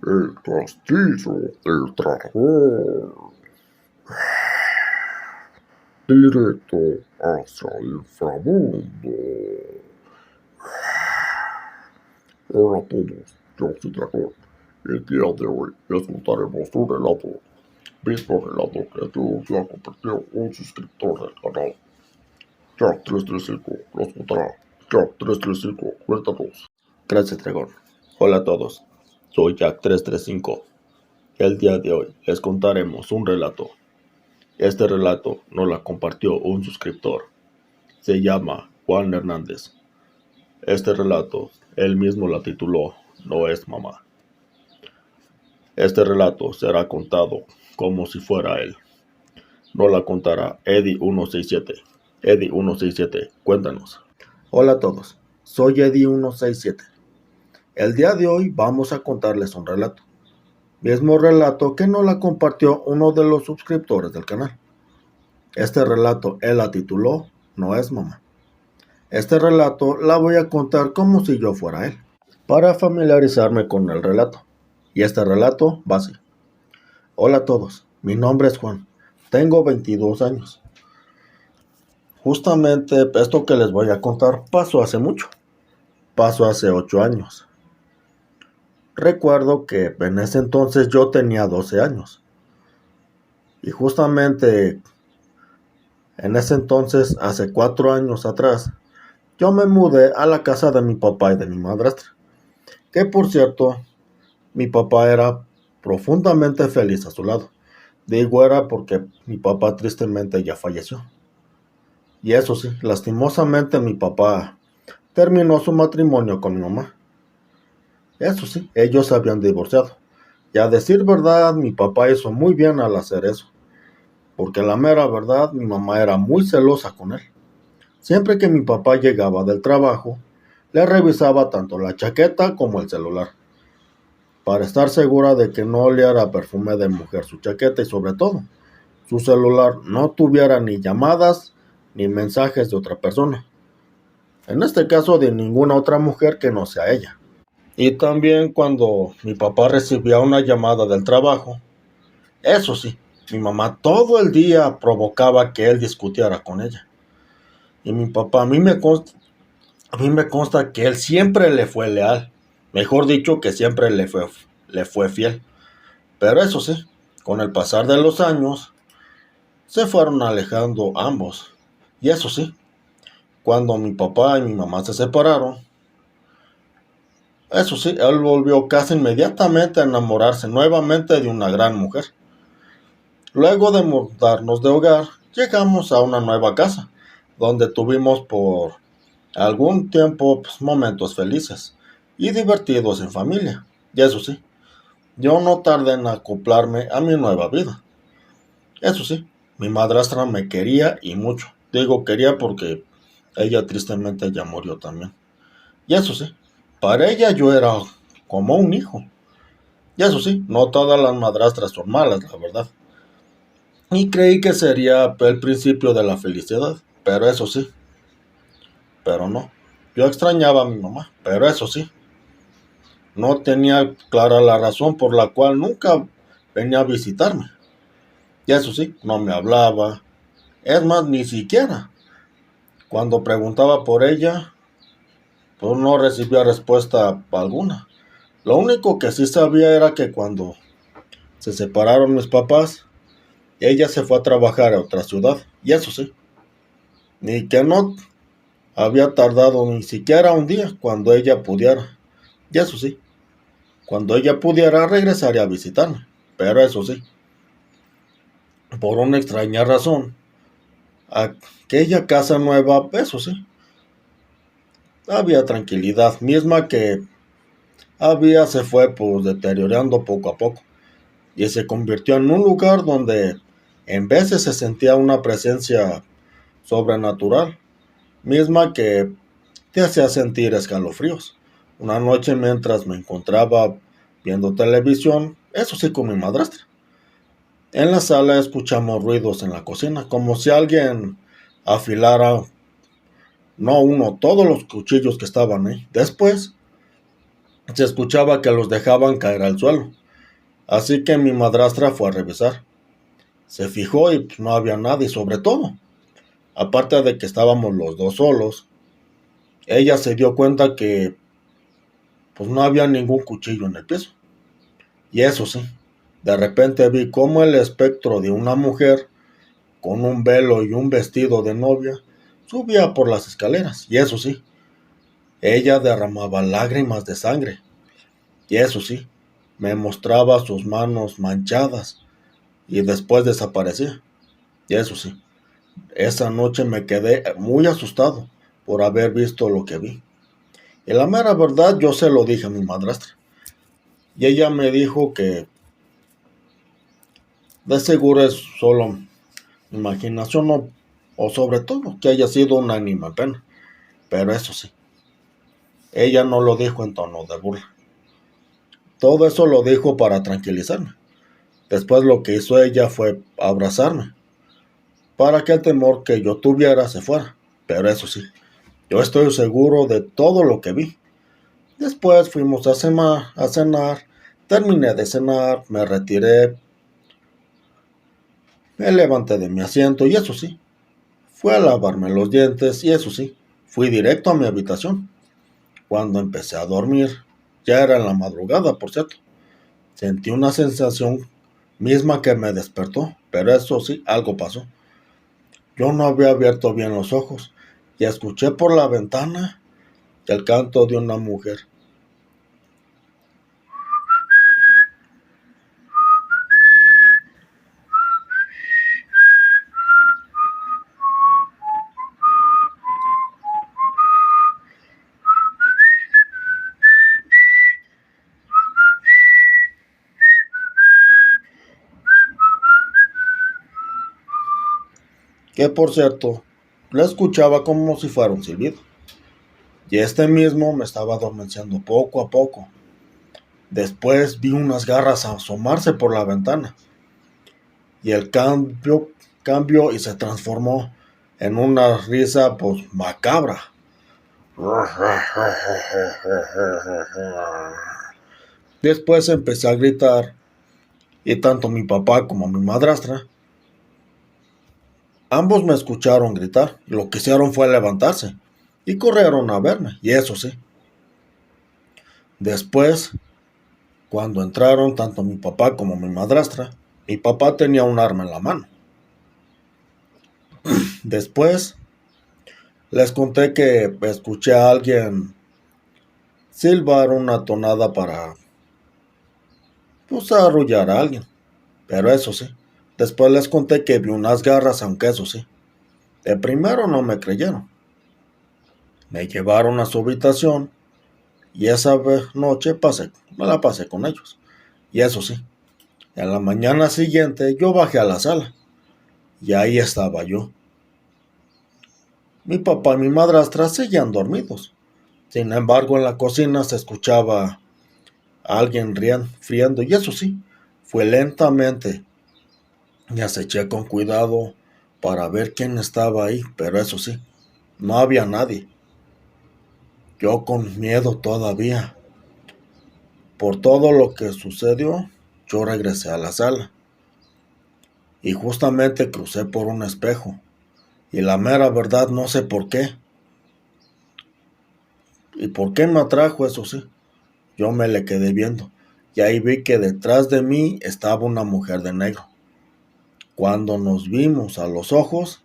El castillo del dragón. Directo hacia el inframundo. Hola a todos, yo soy Dragón. El día de hoy les contaremos un relato. Mismo relato que yo ya compartió un suscriptor del canal. Jack335 los contará. Jack335, cuéntanos. Gracias, Dragón. Hola a todos, soy Jack335. El día de hoy les contaremos un relato. Este relato nos lo compartió un suscriptor. Se llama Juan Hernández. Este relato, él mismo la tituló No es mamá. Este relato será contado como si fuera él. Nos la contará Eddie167. Eddie167, cuéntanos. Hola a todos, soy Eddie167. El día de hoy vamos a contarles un relato. Mismo relato que nos la compartió uno de los suscriptores del canal. Este relato él la tituló No es mamá. Este relato la voy a contar como si yo fuera él, para familiarizarme con el relato. Y este relato va así. Hola a todos, mi nombre es Juan, tengo 22 años. Justamente esto que les voy a contar pasó hace mucho. Pasó hace 8 años. Recuerdo que en ese entonces yo tenía 12 años. Y justamente en ese entonces, hace 4 años atrás, yo me mudé a la casa de mi papá y de mi madrastra. Que por cierto, mi papá era profundamente feliz a su lado. Digo era porque mi papá tristemente ya falleció. Y eso sí, lastimosamente mi papá terminó su matrimonio con mi mamá. Eso sí, ellos se habían divorciado. Y a decir verdad, mi papá hizo muy bien al hacer eso. Porque la mera verdad, mi mamá era muy celosa con él. Siempre que mi papá llegaba del trabajo, le revisaba tanto la chaqueta como el celular, para estar segura de que no oliera perfume de mujer su chaqueta y sobre todo, su celular no tuviera ni llamadas ni mensajes de otra persona. En este caso de ninguna otra mujer que no sea ella. Y también cuando mi papá recibía una llamada del trabajo, eso sí, mi mamá todo el día provocaba que él discutiera con ella. Y mi papá, a mí me consta que él siempre le fue leal. Mejor dicho, que siempre le fue fiel. Pero eso sí, con el pasar de los años, se fueron alejando ambos. Y eso sí, cuando mi papá y mi mamá se separaron, eso sí, él volvió casi inmediatamente a enamorarse nuevamente de una gran mujer. Luego de mudarnos de hogar, llegamos a una nueva casa, donde tuvimos por algún tiempo momentos felices y divertidos en familia. Y eso sí, yo no tardé en acoplarme a mi nueva vida. Eso sí, mi madrastra me quería y mucho. Digo quería porque ella tristemente ya murió también. Y eso sí, para ella yo era como un hijo. Y eso sí, no todas las madrastras son malas, la verdad. Y creí que sería el principio de la felicidad, pero eso sí. Pero no, yo extrañaba a mi mamá, pero eso sí. No tenía clara la razón por la cual nunca venía a visitarme. Y eso sí, no me hablaba. Es más, ni siquiera. Cuando preguntaba por ella, pues no recibía respuesta alguna. Lo único que sí sabía era que cuando se separaron mis papás, ella se fue a trabajar a otra ciudad. Y eso sí, ni que no había tardado ni siquiera un día cuando ella pudiera. Y eso sí, cuando ella pudiera regresaría a visitarme. Pero eso sí, por una extraña razón, aquella casa nueva, eso sí, había tranquilidad, misma que se fue pues deteriorando poco a poco, y se convirtió en un lugar donde en veces se sentía una presencia sobrenatural, misma que te hacía sentir escalofríos. Una noche mientras me encontraba viendo televisión, eso sí con mi madrastra, en la sala escuchamos ruidos en la cocina, como si alguien afilara, no uno, todos los cuchillos que estaban ahí. Después, se escuchaba que los dejaban caer al suelo. Así que mi madrastra fue a revisar. Se fijó y pues, no había nadie, sobre todo, aparte de que estábamos los dos solos, ella se dio cuenta que pues no había ningún cuchillo en el piso. Y eso sí, de repente vi cómo el espectro de una mujer con un velo y un vestido de novia subía por las escaleras. Y eso sí, ella derramaba lágrimas de sangre. Y eso sí, me mostraba sus manos manchadas y después desaparecía. Y eso sí, esa noche me quedé muy asustado por haber visto lo que vi. Y la mera verdad yo se lo dije a mi madrastra. Y ella me dijo que de seguro es solo imaginación o sobre todo que haya sido una ánima pena. Pero eso sí, ella no lo dijo en tono de burla. Todo eso lo dijo para tranquilizarme. Después lo que hizo ella fue abrazarme, para que el temor que yo tuviera se fuera. Pero eso sí, yo estoy seguro de todo lo que vi. Después fuimos a cenar, terminé de cenar, me retiré, me levanté de mi asiento y eso sí, fui a lavarme los dientes y eso sí, fui directo a mi habitación. Cuando empecé a dormir, ya era en la madrugada, por cierto, sentí una sensación misma que me despertó, pero eso sí, algo pasó. Yo no había abierto bien los ojos y escuché por la ventana el canto de una mujer. Que por cierto, lo escuchaba como si fuera un silbido. Y este mismo me estaba adormeciendo poco a poco. Después vi unas garras asomarse por la ventana. Y el cambió y se transformó en una risa pues macabra. Después empecé a gritar y tanto mi papá como mi madrastra, ambos me escucharon gritar. Lo que hicieron fue levantarse y corrieron a verme, y eso sí. Después, cuando entraron tanto mi papá como mi madrastra, mi papá tenía un arma en la mano. Después, les conté que escuché a alguien silbar una tonada para pues arrullar a alguien. Pero eso sí, después les conté que vi unas garras, aunque eso sí, de primero no me creyeron. Me llevaron a su habitación y esa noche me la pasé con ellos. Y eso sí, en la mañana siguiente yo bajé a la sala y ahí estaba yo. Mi papá y mi madrastra seguían dormidos. Sin embargo, en la cocina se escuchaba a alguien friendo y eso sí, fue lentamente y aceché con cuidado para ver quién estaba ahí, pero eso sí, no había nadie. Yo con miedo todavía. Por todo lo que sucedió, yo regresé a la sala y justamente crucé por un espejo. Y la mera verdad no sé por qué. ¿Y por qué me atrajo? Eso sí. Yo me le quedé viendo y ahí vi que detrás de mí estaba una mujer de negro. Cuando nos vimos a los ojos,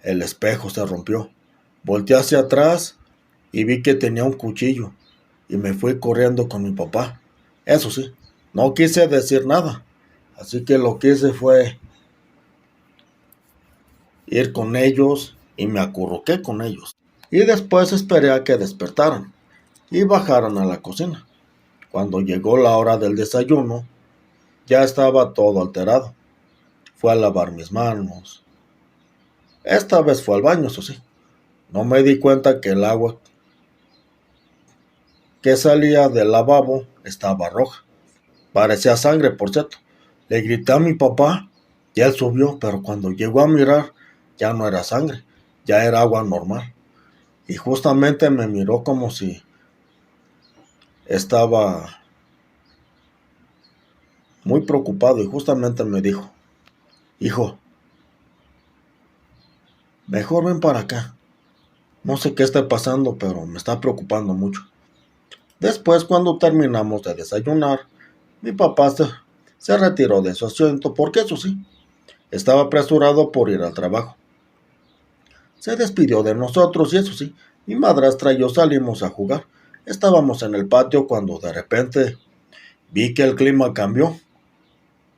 el espejo se rompió. Volteé hacia atrás y vi que tenía un cuchillo y me fui corriendo con mi papá. Eso sí, no quise decir nada, así que lo que hice fue ir con ellos y me acurruqué con ellos. Y después esperé a que despertaran y bajaran a la cocina. Cuando llegó la hora del desayuno, ya estaba todo alterado. Fui a lavar mis manos. Esta vez fue al baño, eso sí. No me di cuenta que el agua que salía del lavabo estaba roja. Parecía sangre, por cierto. Le grité a mi papá y él subió, pero cuando llegó a mirar, ya no era sangre, ya era agua normal. Y justamente me miró como si estaba muy preocupado y justamente me dijo: hijo, mejor ven para acá. No sé qué está pasando, pero me está preocupando mucho. Después, cuando terminamos de desayunar, mi papá se retiró de su asiento porque, eso sí, estaba apresurado por ir al trabajo. Se despidió de nosotros y, eso sí, mi madrastra y yo salimos a jugar. Estábamos en el patio cuando de repente vi que el clima cambió.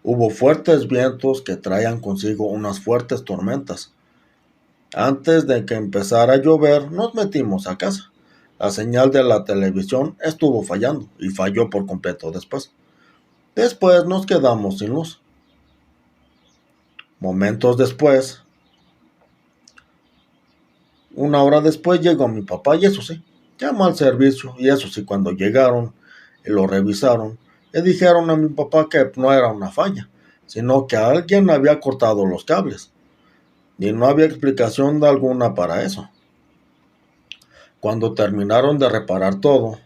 Hubo fuertes vientos que traían consigo unas fuertes tormentas. Antes de que empezara a llover, nos metimos a casa. La señal de la televisión estuvo fallando y falló por completo después. Después nos quedamos sin luz. Momentos después, una hora después, llegó mi papá y, eso sí, llamó al servicio y, eso sí, cuando llegaron y lo revisaron, le dijeron a mi papá que no era una falla, sino que alguien había cortado los cables y no había explicación alguna para eso. Cuando terminaron de reparar todo,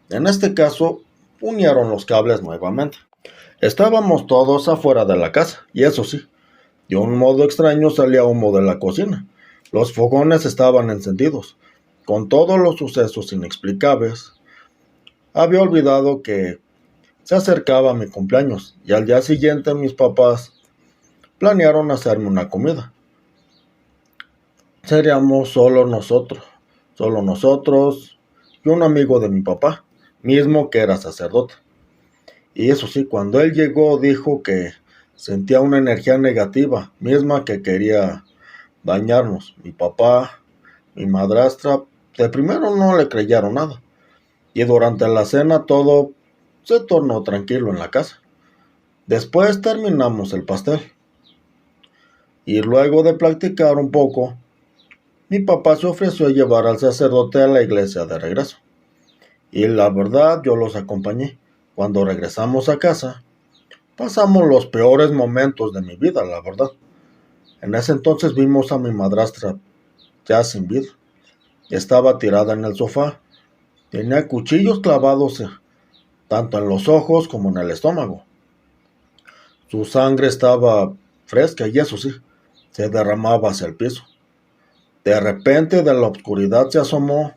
en este caso, unieron los cables nuevamente. Estábamos todos afuera de la casa y, eso sí, de un modo extraño salía humo de la cocina. Los fogones estaban encendidos. Con todos los sucesos inexplicables, había olvidado que se acercaba mi cumpleaños y al día siguiente mis papás planearon hacerme una comida. Seríamos solo nosotros y un amigo de mi papá, mismo que era sacerdote. Y, eso sí, cuando él llegó dijo que sentía una energía negativa, misma que quería dañarnos. Mi papá, mi madrastra, de primero no le creyeron nada. Y durante la cena todo se tornó tranquilo en la casa. Después terminamos el pastel. Y luego de platicar un poco, mi papá se ofreció a llevar al sacerdote a la iglesia de regreso. Y la verdad, yo los acompañé. Cuando regresamos a casa, pasamos los peores momentos de mi vida, la verdad. En ese entonces vimos a mi madrastra ya sin vida. Estaba tirada en el sofá. Tenía cuchillos clavados tanto en los ojos como en el estómago. Su sangre estaba fresca y, eso sí, se derramaba hacia el piso. De repente, de la oscuridad se asomó.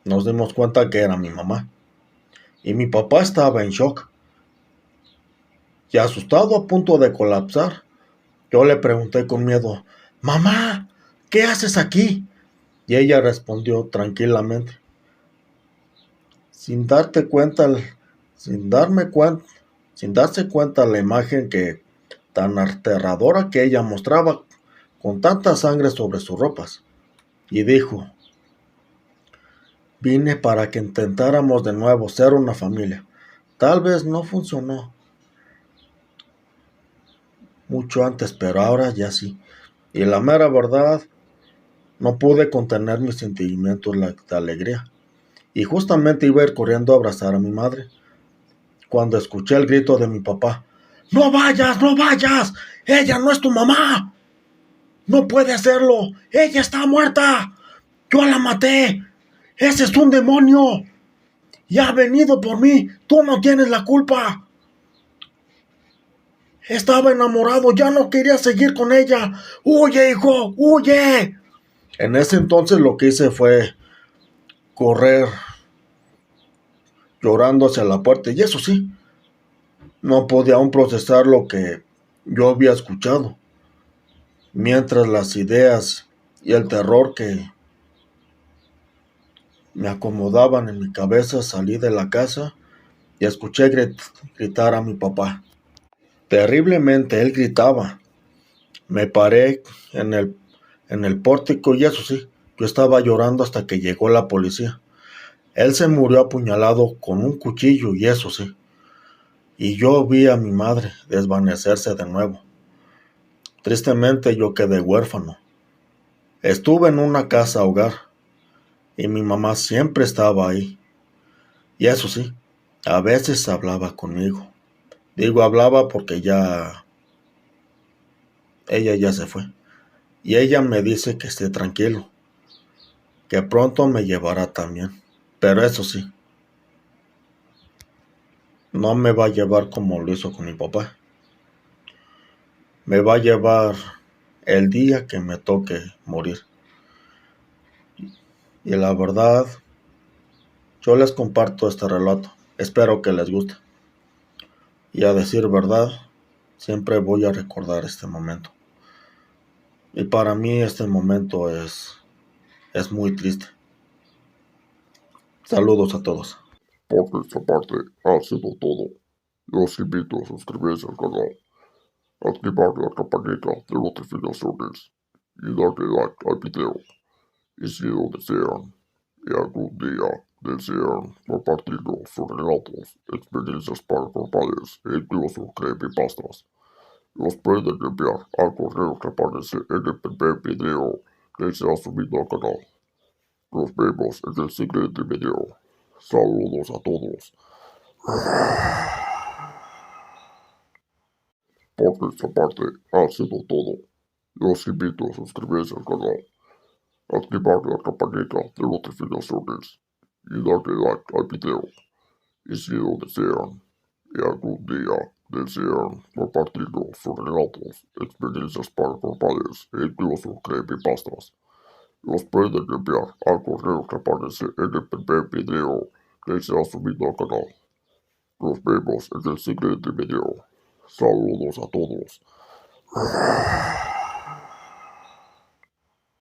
Nos dimos cuenta que era mi mamá. Y mi papá estaba en shock y asustado, a punto de colapsar. Yo le pregunté con miedo: mamá, ¿qué haces aquí? Y ella respondió tranquilamente, sin darse cuenta la imagen que tan aterradora que ella mostraba con tanta sangre sobre sus ropas. Y dijo: vine para que intentáramos de nuevo ser una familia. Tal vez no funcionó mucho antes, pero ahora ya sí. Y la mera verdad, no pude contener mis sentimientos de alegría. Y justamente iba a ir corriendo a abrazar a mi madre, cuando escuché el grito de mi papá: ¡no vayas, no vayas! ¡Ella no es tu mamá! ¡No puede hacerlo! ¡Ella está muerta! ¡Yo la maté! ¡Ese es un demonio! ¡Y ha venido por mí! ¡Tú no tienes la culpa! Estaba enamorado, ya no quería seguir con ella. ¡Huye, hijo! ¡Huye! En ese entonces lo que hice fue correr llorando hacia la puerta. Y, eso sí, no podía aún procesar lo que yo había escuchado. Mientras las ideas y el terror que me acomodaban en mi cabeza, salí de la casa y escuché gritar a mi papá. Terriblemente él gritaba. Me paré en el pórtico y, eso sí, yo estaba llorando hasta que llegó la policía. Él se murió apuñalado con un cuchillo y, eso sí. Y yo vi a mi madre desvanecerse de nuevo. Tristemente yo quedé huérfano. Estuve en una casa hogar y mi mamá siempre estaba ahí. Y, eso sí, a veces hablaba conmigo. Digo hablaba porque ella ya se fue. Y ella me dice que esté tranquilo, que pronto me llevará también. Pero eso sí, no me va a llevar como lo hizo con mi papá. Me va a llevar el día que me toque morir. Y la verdad, yo les comparto este relato. Espero que les guste. Y a decir verdad, siempre voy a recordar este momento. Y para mí este momento es muy triste. Saludos a todos. Por nuestra parte, ha sido todo. Los invito a suscribirse al canal, activar la campanita de notificaciones y darle like al video. Y si lo desean, y algún día desean compartirnos sus relatos, experiencias paranormales e incluso creepypastas, los pueden enviar al correo que aparece en el primer video que se ha subido al canal. Nos vemos en el siguiente video. Saludos a todos. Por nuestra parte, ha sido todo. Los invito a suscribirse al canal, activar la campanita de notificaciones y darle like al video. Y si lo desean, y algún día desean compartirnos sus relatos, experiencias paranormales e incluso creepypastas, los pueden enviar al correo que aparece en el primer video que se ha subido al canal. Nos vemos en el siguiente video. Saludos a todos.